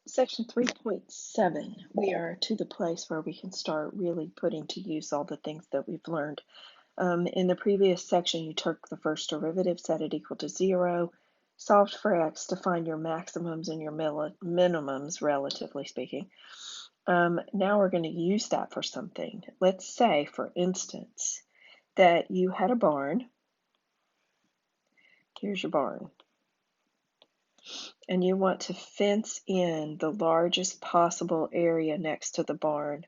Section 3.7, we are to the place where we can start really putting to use all the things that we've learned. In the previous section, you took the first derivative, set it equal to 0, solved for x to find your maximums and your minimums, relatively speaking. Now we're going to use that for something. Let's say, for instance, that you had a barn. Here's your barn. And you want to fence in the largest possible area next to the barn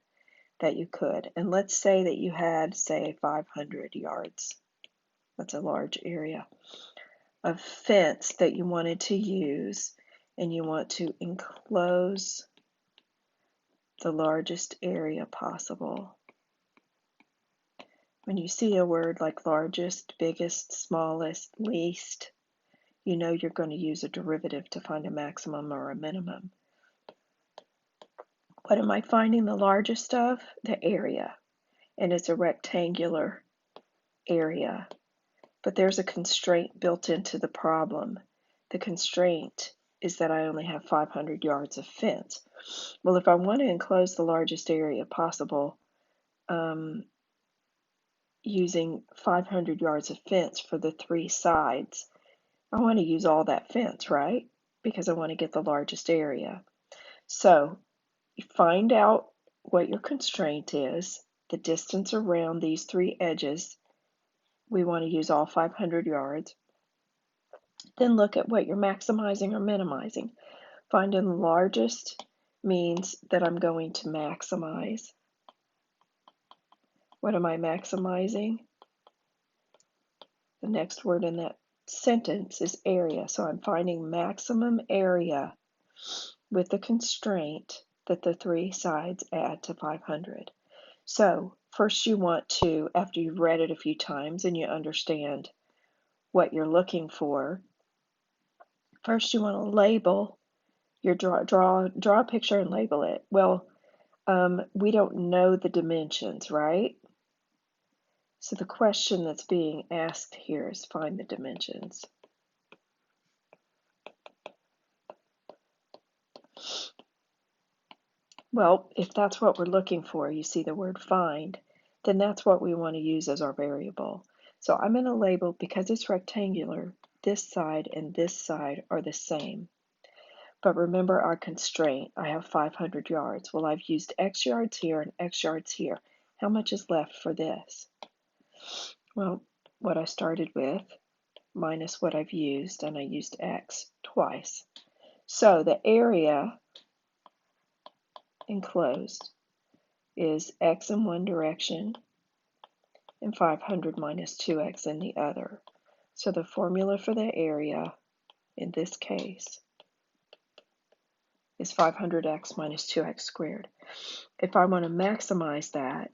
that you could. And let's say that you had, say, 500 yards. That's a large area of fence that you wanted to use, and you want to enclose the largest area possible. When you see a word like largest, biggest, smallest, least, you know you're going to use a derivative to find a maximum or a minimum. What am I finding the largest of? The area. And it's a rectangular area. But there's a constraint built into the problem. The constraint is that I only have 500 yards of fence. Well, if I want to enclose the largest area possible using 500 yards of fence for the 3 sides, I want to use all that fence, right? Because I want to get the largest area. So you find out what your constraint is, the distance around these 3 edges. We want to use all 500 yards. Then look at what you're maximizing or minimizing. Finding the largest means that I'm going to maximize. What am I maximizing? The next word in that sentence is area. So I'm finding maximum area with the constraint that the 3 sides add to 500. So first you want to, after you've read it a few times and you understand what you're looking for, first you want to label your draw a picture and label it. Well, we don't know the dimensions, right? So the question that's being asked here is find the dimensions. Well, if that's what we're looking for, you see the word find, then that's what we want to use as our variable. So I'm going to label, because it's rectangular, this side and this side are the same. But remember our constraint, I have 500 yards. Well, I've used X yards here and X yards here. How much is left for this? Well, what I started with minus what I've used, and I used X twice. So the area enclosed is X in one direction and 500 minus 2X in the other. So the formula for the area in this case is 500x minus 2x squared. If I want to maximize that,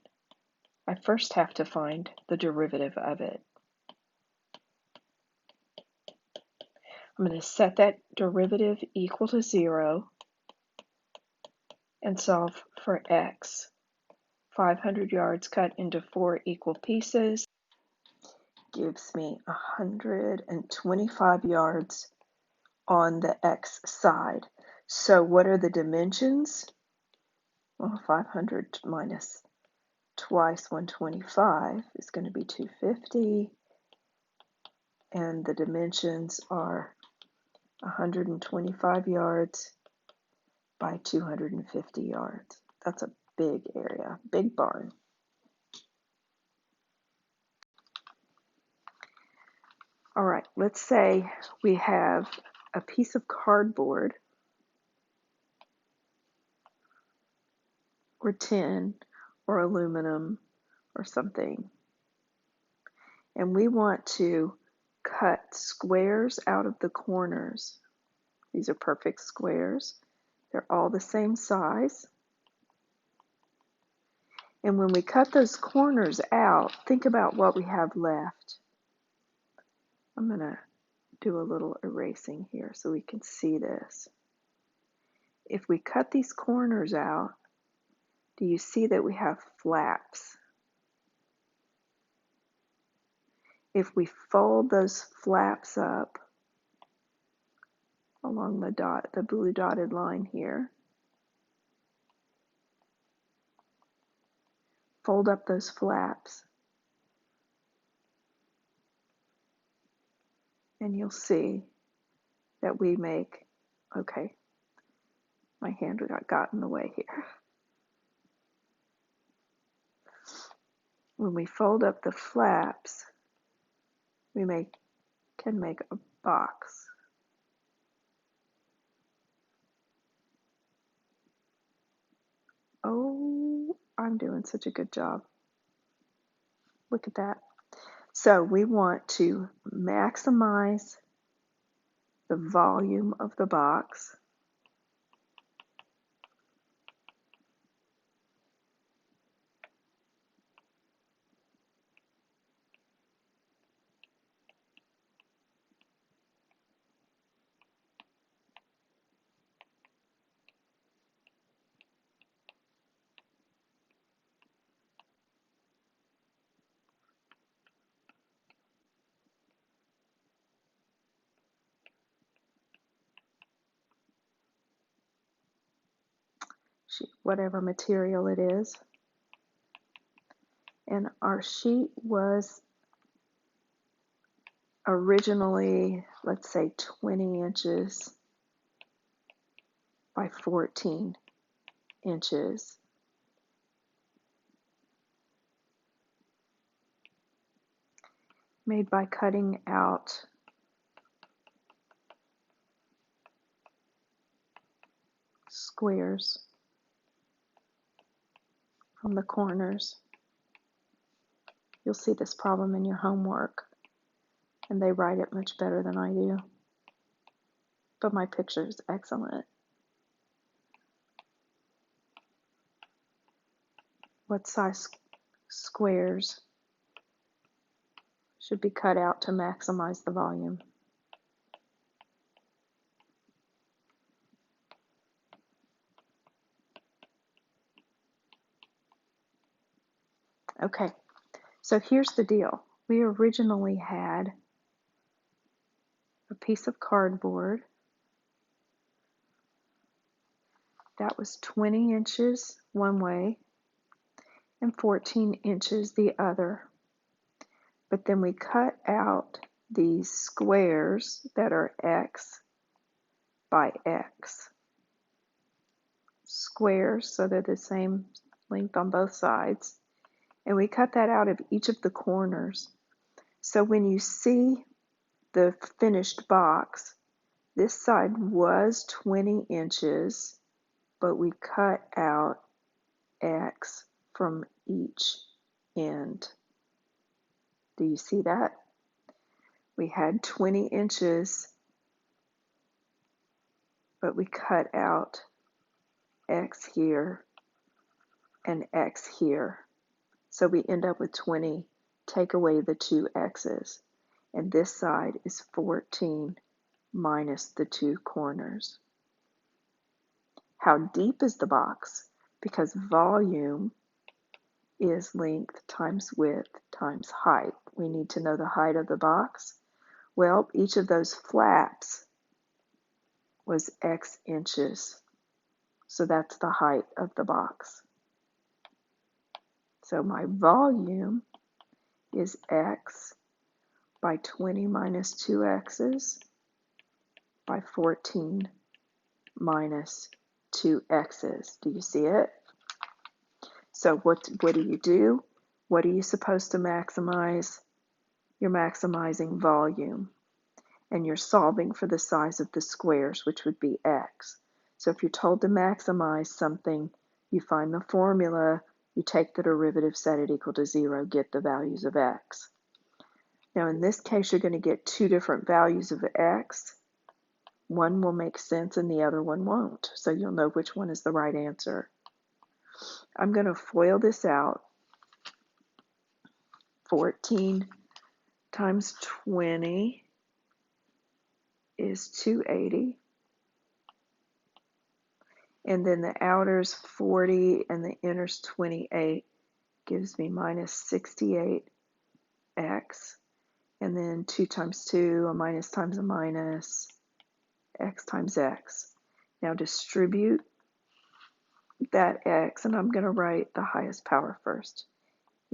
I first have to find the derivative of it. I'm going to set that derivative equal to 0 and solve for x. 500 yards cut into 4 equal pieces gives me 125 yards on the x side. So what are the dimensions? Well, 500 minus twice 125 is going to be 250, and the dimensions are 125 yards by 250 yards. That's a big area, big barn. All right, let's say we have a piece of cardboard or tin or aluminum or something, and we want to cut squares out of the corners. These are perfect squares. They're all the same size. And when we cut those corners out, think about what we have left. I'm going to do a little erasing here so we can see this. If we cut these corners out, do you see that we have flaps? If we fold those flaps up along the blue dotted line here, fold up those flaps, and you'll see that we make, okay, my hand got in the way here. When we fold up the flaps, we can make a box. Oh, I'm doing such a good job. Look at that. So we want to maximize the volume of the box. Whatever material it is. And our sheet was originally, let's say 20 inches by 14 inches. Made by cutting out squares from the corners. You'll see this problem in your homework, and they write it much better than I do. But my picture is excellent. What size squares should be cut out to maximize the volume? Okay, so here's the deal. We originally had a piece of cardboard that was 20 inches one way and 14 inches the other. But then we cut out these squares that are X by X squares, so they're the same length on both sides. And we cut that out of each of the corners. So when you see the finished box, this side was 20 inches, but we cut out X from each end. Do you see that? We had 20 inches, but we cut out X here and X here. So we end up with 20, take away the two X's. And this side is 14 minus the two corners. How deep is the box? Because volume is length times width times height. We need to know the height of the box. Well, each of those flaps was X inches. So that's the height of the box. So my volume is X by 20 minus 2 X's by 14 minus 2 X's. Do you see it? So what do you do? What are you supposed to maximize? You're maximizing volume. And you're solving for the size of the squares, which would be X. So if you're told to maximize something, you find the formula, you take the derivative, set it equal to 0, get the values of X. Now in this case, you're going to get two different values of X. One will make sense and the other one won't. So you'll know which one is the right answer. I'm going to FOIL this out. 14 times 20 is 280. And then the outer's 40 and the inner's 28 gives me minus 68x. And then 2 times 2, a minus times a minus, x times x. Now distribute that x, and I'm going to write the highest power first.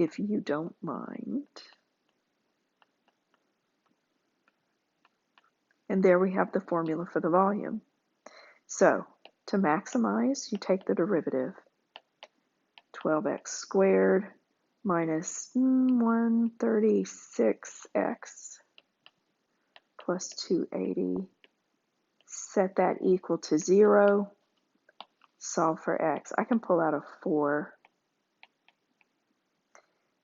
if you don't mind. And there we have the formula for the volume. So to maximize, you take the derivative. 12x squared minus 136x plus 280. Set that equal to 0. Solve for x. I can pull out a 4.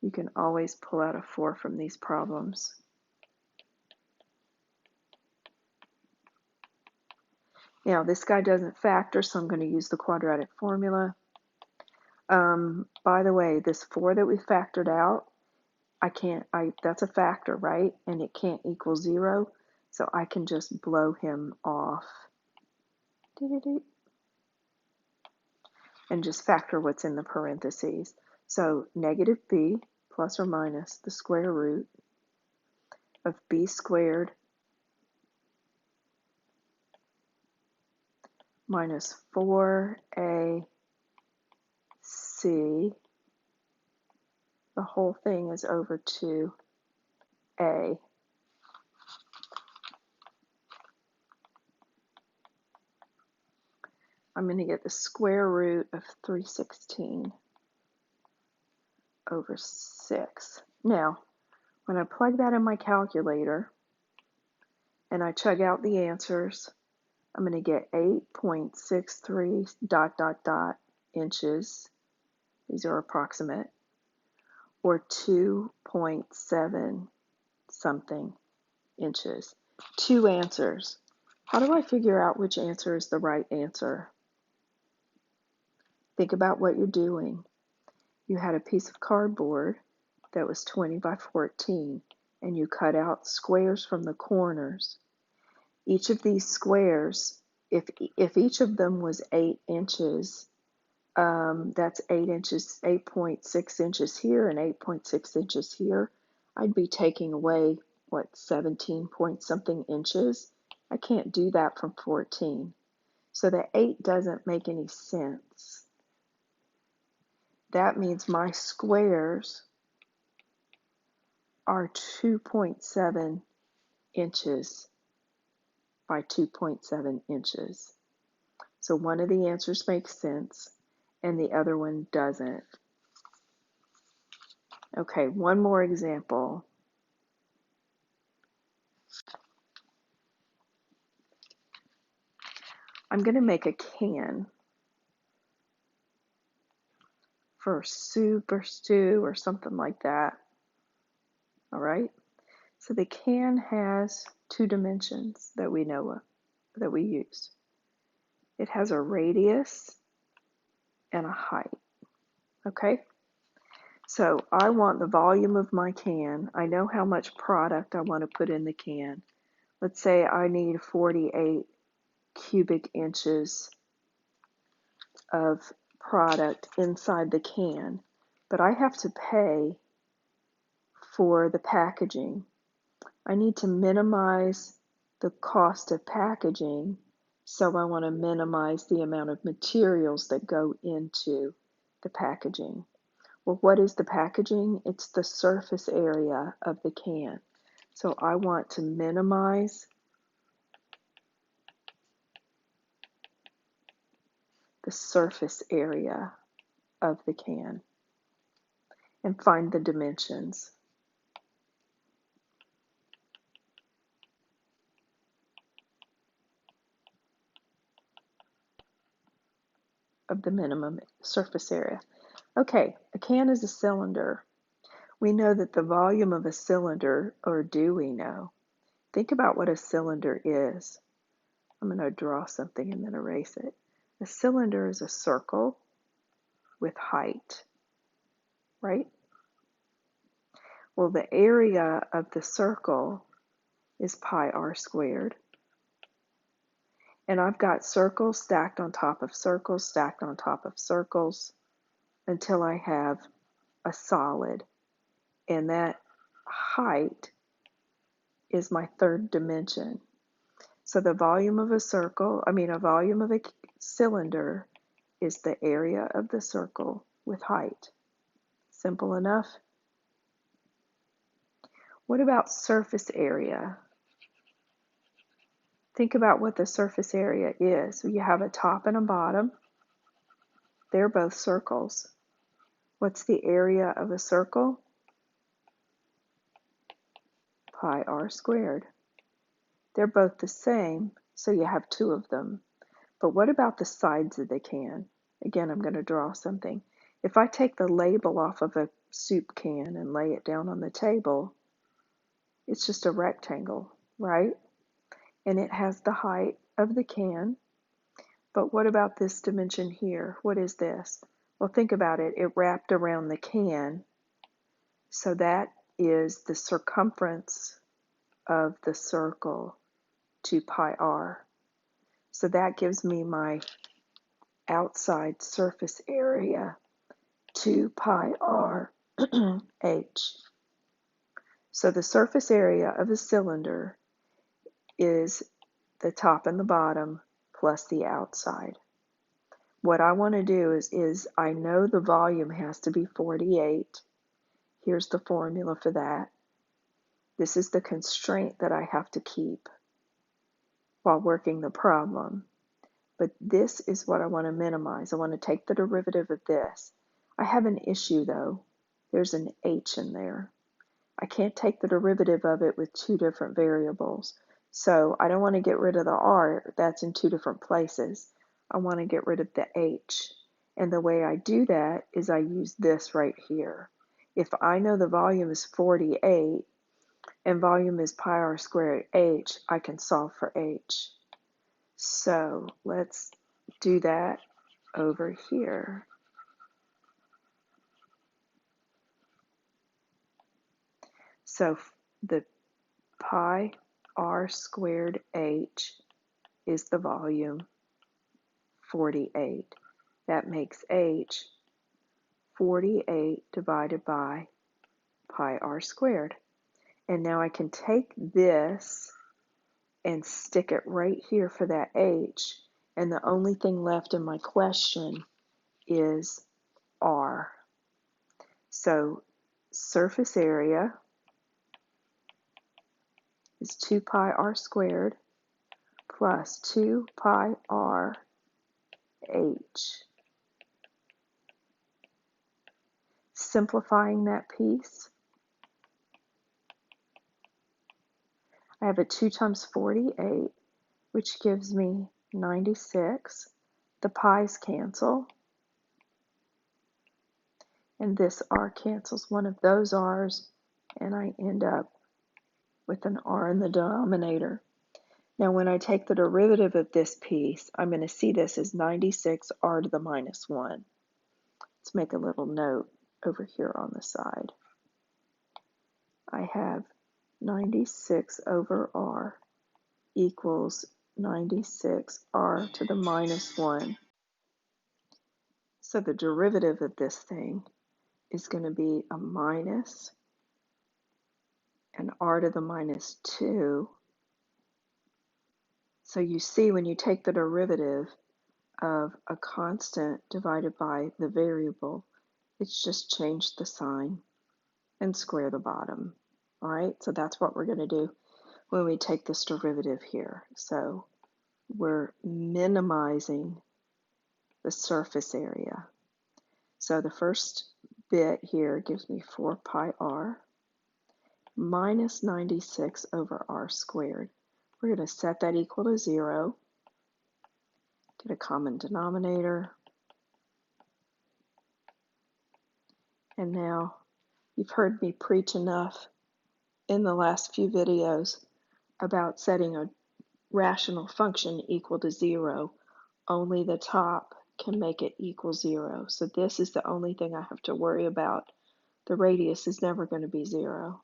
You can always pull out a 4 from these problems. Now this guy doesn't factor, so I'm going to use the quadratic formula. By the way, this 4 that we factored out, that's a factor, right? And it can't equal 0, so I can just blow him off. And just factor what's in the parentheses. So negative b plus or minus the square root of b squared minus 4ac. The whole thing is over 2a. I'm going to get the square root of 316 over 6. Now, when I plug that in my calculator and I chug out the answers, I'm going to get 8.63 ... inches. These are approximate. Or 2.7 something inches. 2 answers. How do I figure out which answer is the right answer? Think about what you're doing. You had a piece of cardboard that was 20 by 14, and you cut out squares from the corners. Each of these squares, if each of them was 8 inches, that's 8 inches, 8.6 inches here and 8.6 inches here. I'd be taking away, 17 point something inches? I can't do that from 14. So the 8 doesn't make any sense. That means my squares are 2.7 inches by 2.7 inches. So one of the answers makes sense and the other one doesn't. Okay, one more example. I'm going to make a can for soup or stew or something like that. All right? So the can has 2 dimensions that we know of, that we use. It has a radius and a height. Okay? So I want the volume of my can. I know how much product I want to put in the can. Let's say I need 48 cubic inches of product inside the can, but I have to pay for the packaging. I need to minimize the cost of packaging, so I want to minimize the amount of materials that go into the packaging. Well, what is the packaging? It's the surface area of the can. So I want to minimize the surface area of the can and find the dimensions. Of the minimum surface area. Okay, a can is a cylinder. We know that the volume of a cylinder, or do we know? Think about what a cylinder is. I'm going to draw something and then erase it. A cylinder is a circle with height, right? Well, the area of the circle is pi r squared. And I've got circles stacked on top of circles, stacked on top of circles, until I have a solid. And that height is my third dimension. So the volume of a volume of a cylinder is the area of the circle with height. Simple enough? What about surface area? Think about what the surface area is. You have a top and a bottom. They're both circles. What's the area of a circle? Pi r squared. They're both the same, so you have two of them. But what about the sides of the can? Again, I'm going to draw something. If I take the label off of a soup can and lay it down on the table, it's just a rectangle, right? And it has the height of the can. But what about this dimension here? What is this? Well, think about it. It wrapped around the can. So that is the circumference of the circle, 2 pi r. So that gives me my outside surface area, 2 pi r h. So the surface area of a cylinder is the top and the bottom plus the outside. What I want to do is I know the volume has to be 48. Here's the formula for that. This is the constraint that I have to keep while working the problem. But this is what I want to minimize. I want to take the derivative of this. I have an issue though. There's an h in there. I can't take the derivative of it with two different variables. So I don't want to get rid of the r. That's in two different places. I want to get rid of the h. And the way I do that is I use this right here. If I know the volume is 48 and volume is pi r squared h, I can solve for h. So let's do that over here. So the pi r squared h is the volume, 48. That makes h 48 divided by pi r squared. And now I can take this and stick it right here for that h, and the only thing left in my question is r. So surface area is 2 pi r squared plus 2 pi r h. Simplifying that piece, I have a 2 times 48, which gives me 96. The pi's cancel, and this r cancels one of those r's, and I end up with an r in the denominator. Now when I take the derivative of this piece, I'm going to see this as 96 r to the minus 1. Let's make a little note over here on the side. I have 96 over r equals 96 r to the minus 1. So the derivative of this thing is going to be a minus an r to the minus 2. So you see when you take the derivative of a constant divided by the variable, it's just change the sign and square the bottom. All right, so that's what we're going to do when we take this derivative here. So we're minimizing the surface area. So the first bit here gives me 4 pi r minus 96 over r squared. We're going to set that equal to 0, get a common denominator, and now you've heard me preach enough in the last few videos about setting a rational function equal to 0. Only the top can make it equal 0. So this is the only thing I have to worry about. The radius is never going to be 0.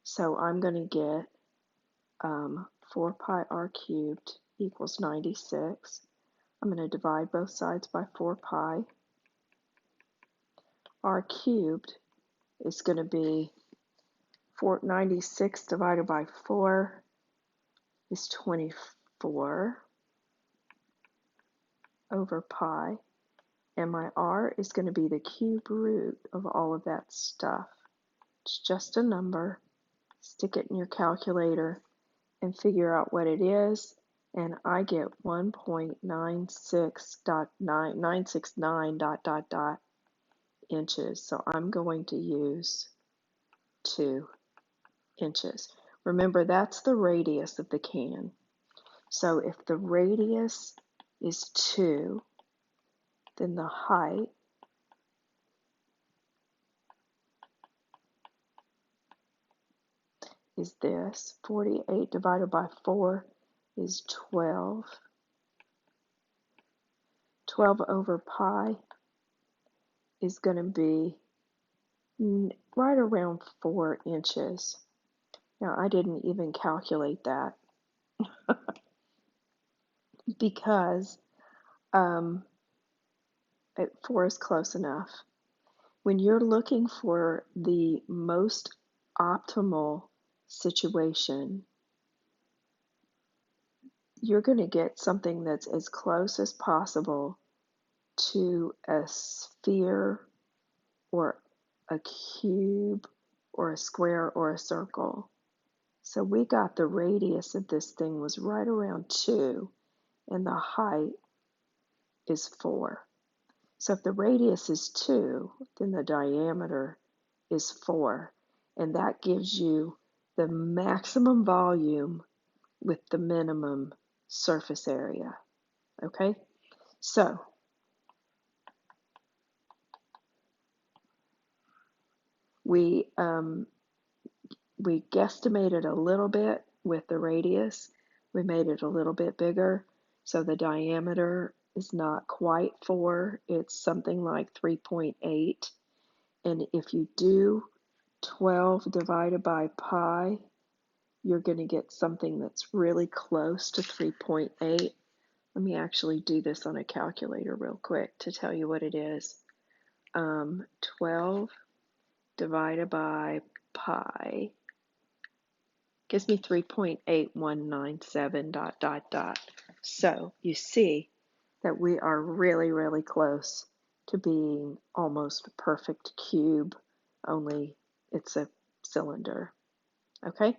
So I'm going to get 4 pi r cubed equals 96. I'm going to divide both sides by 4 pi. R cubed is going to be 96 divided by 4 is 24 over pi. And my r is going to be the cube root of all of that stuff. It's just a number. stick it in your calculator and figure out what it is, and I get 1.969 ... inches. So I'm going to use 2 inches. Remember, that's the radius of the can. So if the radius is 2, then the height is this. 48 divided by 4 is 12. 12 over pi is going to be right around 4 inches. Now, I didn't even calculate that because 4 is close enough. When you're looking for the most optimal situation, you're going to get something that's as close as possible to a sphere or a cube or a square or a circle. So we got the radius of this thing was right around 2, and the height is 4. So if the radius is 2, then the diameter is 4, and that gives you the maximum volume with the minimum surface area. Okay, so we guesstimated a little bit with the radius. We made it a little bit bigger, so the diameter is not quite 4, it's something like 3.8. And if you do 12 divided by pi, you're going to get something that's really close to 3.8. Let me actually do this on a calculator real quick to tell you what it is. 12 divided by pi gives me 3.8197 ... So you see that we are really, really close to being almost a perfect cube, only it's a cylinder. Okay?